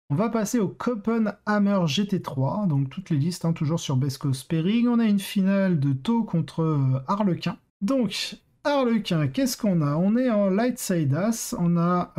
On va passer au Copenhammer GT3, donc toutes les listes, hein, toujours sur Best Coast Pairing. On a une finale de Tau contre Harlequin. Donc, Harlequin, qu'est-ce qu'on a? On est en Light Saidas, on a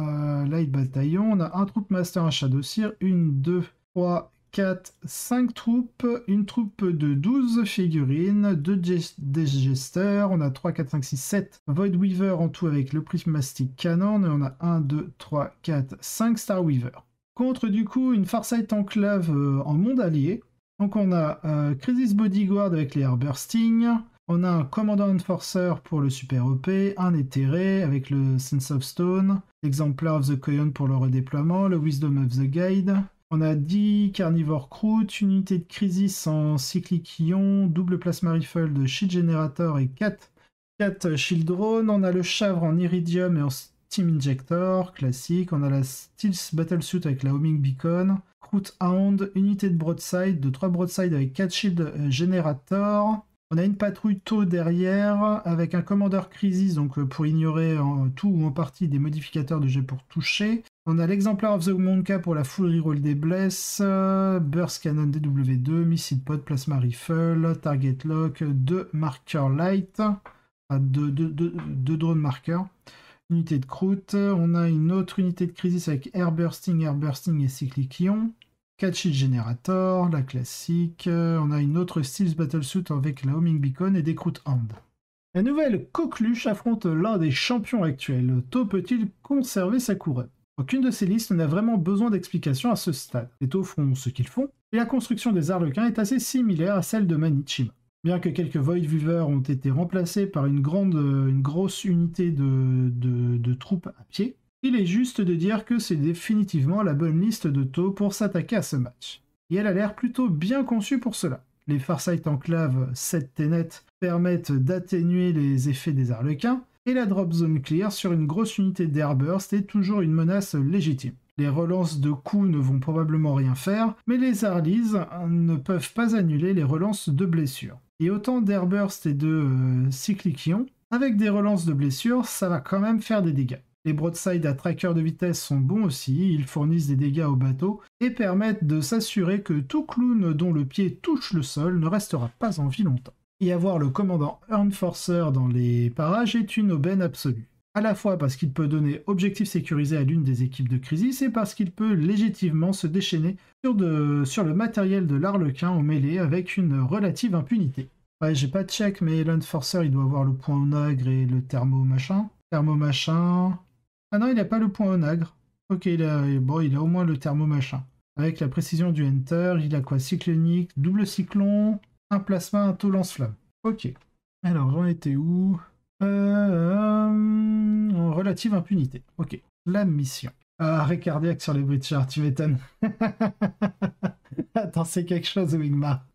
Light Bataillon, on a un Troupe Master, un Shadow Seer, une, deux, trois, 4, 5 troupes, une troupe de 12 figurines, 2 Digesters, on a 3, 4, 5, 6, 7 Void Weaver en tout avec le Prismatic Cannon, et on a 1, 2, 3, 4, 5 Star Weaver. Contre du coup une Farsight Enclave en monde allié. Donc on a Crisis Bodyguard avec les Airbursting, on a un Commandant Enforcer pour le Super OP, un Éthéré avec le Sense of Stone, l'Exemplar of the Coyon pour le redéploiement, le Wisdom of the Guide. On a 10 Carnivore Croûte, une unité de Crisis en Cyclic Ion, double Plasma Rifle de Shield Generator et 4 Shield Drone. On a le Chavre en Iridium et en Steam Injector, classique. On a la Stealth Battlesuit avec la Homing Beacon. Croûte Hound, unité de Broadside, de 3 Broadside avec 4 Shield Generator. On a une patrouille Tau derrière avec un commandeur Crisis, donc pour ignorer en tout ou en partie des modificateurs de jet pour toucher. On a l'exemplaire of the Monka pour la full reroll des blesses, Burst Cannon DW2, Missile Pod, Plasma Rifle, Target Lock, 2 marqueurs light, 2 drones marqueurs, unité de croûte. On a une autre unité de crisis avec Airbursting et Cyclic Ion. 4 Shield Generator, la classique. On a une autre Stealth Battlesuit avec la Homing Beacon et des croûtes Hand. La nouvelle Coqueluche affronte l'un des champions actuels. Tau peut-il conserver sa couronne? Aucune de ces listes n'a vraiment besoin d'explication à ce stade. Les Tau font ce qu'ils font, et la construction des Harlequins est assez similaire à celle de Manichima. Bien que quelques Void Weaver ont été remplacés par une grosse unité de troupes à pied, il est juste de dire que c'est définitivement la bonne liste de Tau pour s'attaquer à ce match. Et elle a l'air plutôt bien conçue pour cela. Les Farsight Enclave 7 Tenet permettent d'atténuer les effets des Harlequins, et la Drop Zone Clear sur une grosse unité d'Airburst est toujours une menace légitime. Les relances de coups ne vont probablement rien faire, mais les Harleys ne peuvent pas annuler les relances de blessures. Et autant d'Airburst et de Cyclic Ion, avec des relances de blessures, ça va quand même faire des dégâts. Les broadside à tracker de vitesse sont bons aussi, ils fournissent des dégâts au bateau et permettent de s'assurer que tout clown dont le pied touche le sol ne restera pas en vie longtemps. Et avoir le commandant Enforcer dans les parages est une aubaine absolue. À la fois parce qu'il peut donner objectif sécurisé à l'une des équipes de Crisis et parce qu'il peut légitimement se déchaîner sur le matériel de l'Harlequin en mêlée avec une relative impunité. Ouais, j'ai pas de check, mais l'Enforcer il doit avoir le point onagre et le thermo machin. Ah non, il n'a pas le point onagre. Ok, il a au moins le thermo machin. Avec la précision du Enter, il a quoi? Cyclonique, double cyclone, un plasma, un taux lance-flamme. Ok. Alors, j'en étais où? En relative impunité. Ok. La mission. Arrêt cardiaque sur les Breachers, tu m'étonnes. Attends, c'est quelque chose, Wigmar.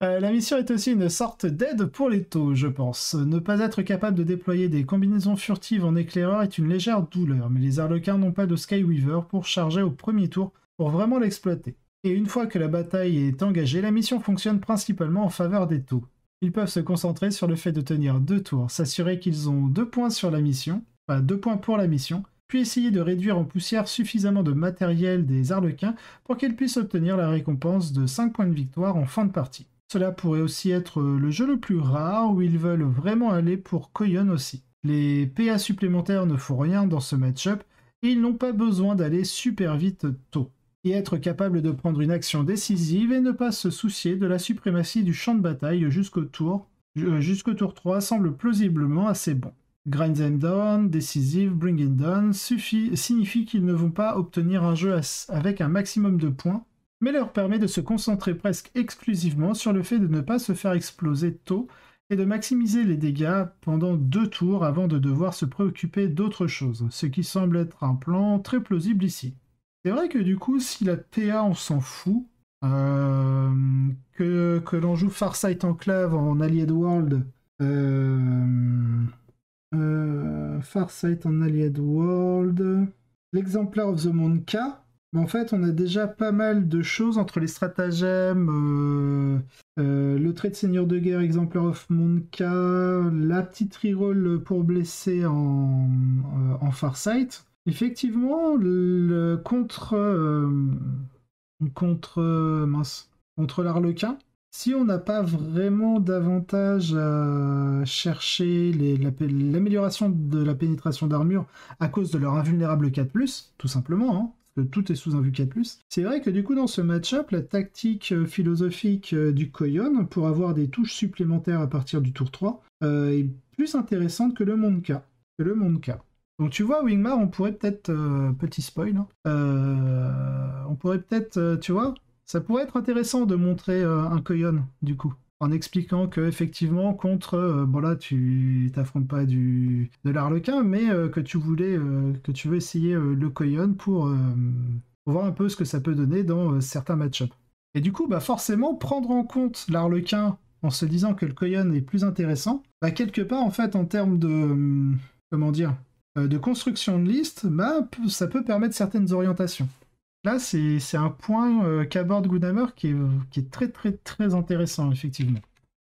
La mission est aussi une sorte d'aide pour les Tau, je pense. Ne pas être capable de déployer des combinaisons furtives en éclaireur est une légère douleur, mais les Harlequins n'ont pas de Skyweaver pour charger au premier tour pour vraiment l'exploiter. Et une fois que la bataille est engagée, la mission fonctionne principalement en faveur des Tau. Ils peuvent se concentrer sur le fait de tenir 2 tours, s'assurer qu'ils ont 2 points sur la mission, enfin 2 points pour la mission, puis essayer de réduire en poussière suffisamment de matériel des Harlequins pour qu'ils puissent obtenir la récompense de 5 points de victoire en fin de partie. Cela pourrait aussi être le jeu le plus rare où ils veulent vraiment aller pour Coyon aussi. Les PA supplémentaires ne font rien dans ce match-up et ils n'ont pas besoin d'aller super vite tôt. Et être capable de prendre une action décisive et ne pas se soucier de la suprématie du champ de bataille jusqu'au tour 3 semble plausiblement assez bon. Grind them down, decisive, bring it down signifie qu'ils ne vont pas obtenir un jeu avec un maximum de points, mais leur permet de se concentrer presque exclusivement sur le fait de ne pas se faire exploser tôt et de maximiser les dégâts pendant 2 tours avant de devoir se préoccuper d'autre chose, ce qui semble être un plan très plausible ici. C'est vrai que du coup, si la PA on s'en fout, que l'on joue Farsight Enclave en Allied World, Farsight en Allied World, l'exemplaire of the Monka, mais en fait, on a déjà pas mal de choses entre les stratagèmes, le trait de seigneur de guerre, exemplaire of Monka, la petite reroll pour blesser en Farsight. Effectivement, contre l'Arlequin, si on n'a pas vraiment d'avantage à chercher l'amélioration de la pénétration d'armure à cause de leur invulnérable 4+, tout simplement, hein, parce que tout est sous un vu 4+, c'est vrai que du coup dans ce match-up, la tactique philosophique du Koyon, pour avoir des touches supplémentaires à partir du tour 3, est plus intéressante que le monde K. Donc tu vois, Wingmar, on pourrait peut-être, petit spoil, hein, on pourrait peut-être, tu vois, ça pourrait être intéressant de montrer un Koyon, du coup, en expliquant que effectivement contre, bon là tu t'affrontes pas de l'Arlequin, mais que tu veux essayer le Koyon pour voir un peu ce que ça peut donner dans certains match-ups. Et du coup, bah forcément, prendre en compte l'Arlequin en se disant que le Koyon est plus intéressant, bah quelque part en fait en termes de, comment dire, de construction de liste, bah, ça peut permettre certaines orientations. Là, c'est un point qu'aborde Goodhammer qui est très très très intéressant, effectivement.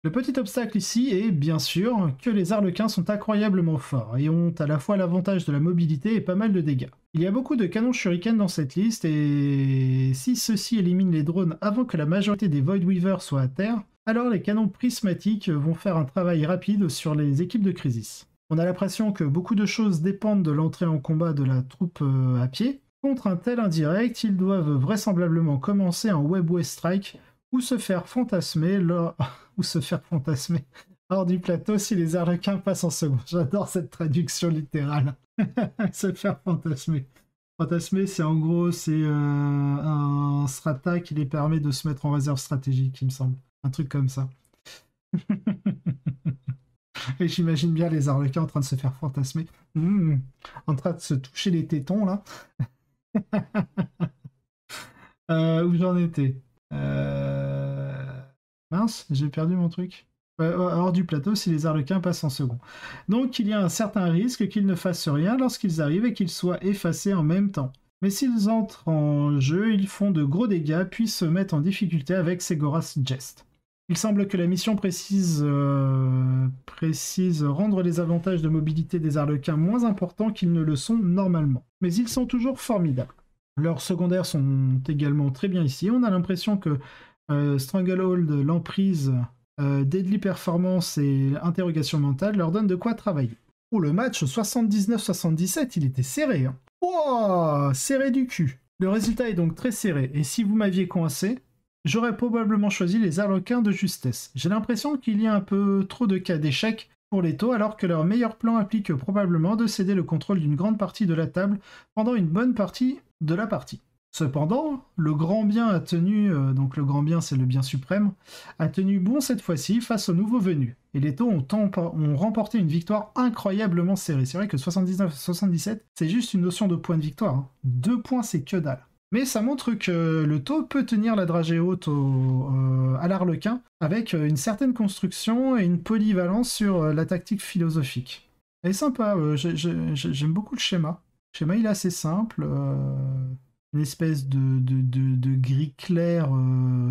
Le petit obstacle ici est, bien sûr, que les Arlequins sont incroyablement forts et ont à la fois l'avantage de la mobilité et pas mal de dégâts. Il y a beaucoup de canons shuriken dans cette liste et si ceux-ci éliminent les drones avant que la majorité des Void Weavers soient à terre, alors les canons prismatiques vont faire un travail rapide sur les équipes de Crisis. On a l'impression que beaucoup de choses dépendent de l'entrée en combat de la troupe à pied. Contre un tel indirect, ils doivent vraisemblablement commencer un Webway Strike ou se faire fantasmer hors du plateau si les Arlequins passent en second. J'adore cette traduction littérale. Se faire fantasmer. Fantasmer, c'est en gros un strata qui les permet de se mettre en réserve stratégique, il me semble. Un truc comme ça. Et j'imagine bien les Arlequins en train de se faire fantasmer. En train de se toucher les tétons, là. Où j'en étais Mince, j'ai perdu mon truc. Hors du plateau si les Arlequins passent en second. Donc il y a un certain risque qu'ils ne fassent rien lorsqu'ils arrivent et qu'ils soient effacés en même temps. Mais s'ils entrent en jeu, ils font de gros dégâts puis se mettent en difficulté avec Segoras Jest. Il semble que la mission précise rendre les avantages de mobilité des Arlequins moins importants qu'ils ne le sont normalement. Mais ils sont toujours formidables. Leurs secondaires sont également très bien ici. On a l'impression que Stranglehold, l'emprise, Deadly Performance et Interrogation mentale leur donnent de quoi travailler. Oh, le match 79-77, il était serré. Hein. Oh, serré du cul. Le résultat est donc très serré. Et si vous m'aviez coincé, j'aurais probablement choisi les Arlequins de justesse. J'ai l'impression qu'il y a un peu trop de cas d'échec pour les taux, alors que leur meilleur plan implique probablement de céder le contrôle d'une grande partie de la table pendant une bonne partie de la partie. Cependant, le grand bien a tenu, donc le grand bien c'est le bien suprême, a tenu bon cette fois-ci face aux nouveaux venus. Et les taux ont remporté une victoire incroyablement serrée. C'est vrai que 79-77, c'est juste une notion de point de victoire. Hein. 2 points, c'est que dalle. Mais ça montre que le taux peut tenir la dragée haute à l'Arlequin avec une certaine construction et une polyvalence sur la tactique philosophique. Elle est sympa, j'aime beaucoup le schéma. Le schéma il est assez simple, une espèce de gris clair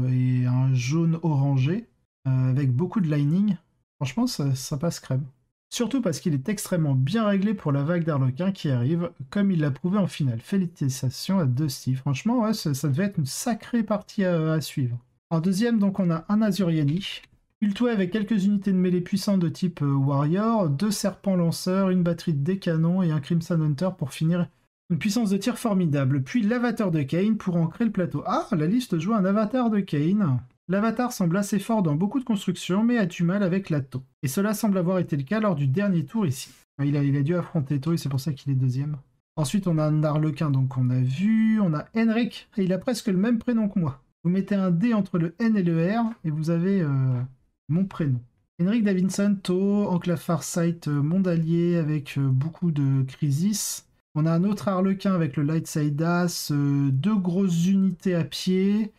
et un jaune orangé avec beaucoup de lining. Franchement ça passe crème. Surtout parce qu'il est extrêmement bien réglé pour la vague d'Arlequin qui arrive, comme il l'a prouvé en finale. Félicitations à Dusty. Franchement, ouais, ça devait être une sacrée partie à suivre. En deuxième, donc, on a un Azuriani. Ultoué avec quelques unités de mêlée puissantes de type Warrior, 2 serpents lanceurs, une batterie de canons et un Crimson Hunter pour finir une puissance de tir formidable. Puis l'avatar de Kain pour ancrer le plateau. Ah, la liste joue un avatar de Kain. L'avatar semble assez fort dans beaucoup de constructions, mais a du mal avec la To. Et cela semble avoir été le cas lors du dernier tour ici. Il a dû affronter To et c'est pour ça qu'il est deuxième. Ensuite, on a un Arlequin, donc on a vu. On a Henrik, et il a presque le même prénom que moi. Vous mettez un D entre le N et le R, et vous avez mon prénom. Henrik Davidson, To, Enclave Farsight, monde allié avec beaucoup de crisis. On a un autre Arlequin avec le Lightside As, 2 grosses unités à pied.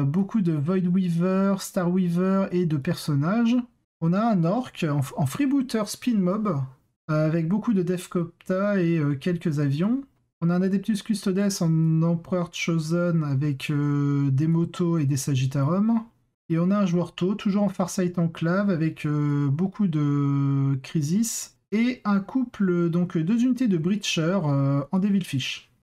Beaucoup de Void Weaver, Star Weaver et de personnages. On a un orc en freebooter spin mob avec beaucoup de Defcopta et quelques avions. On a un Adeptus Custodes en Empereur Chosen avec des motos et des Sagittarum. Et on a un joueur To, toujours en Farsight Enclave avec beaucoup de Crisis et un couple, donc 2 unités de Breacher en Devilfish.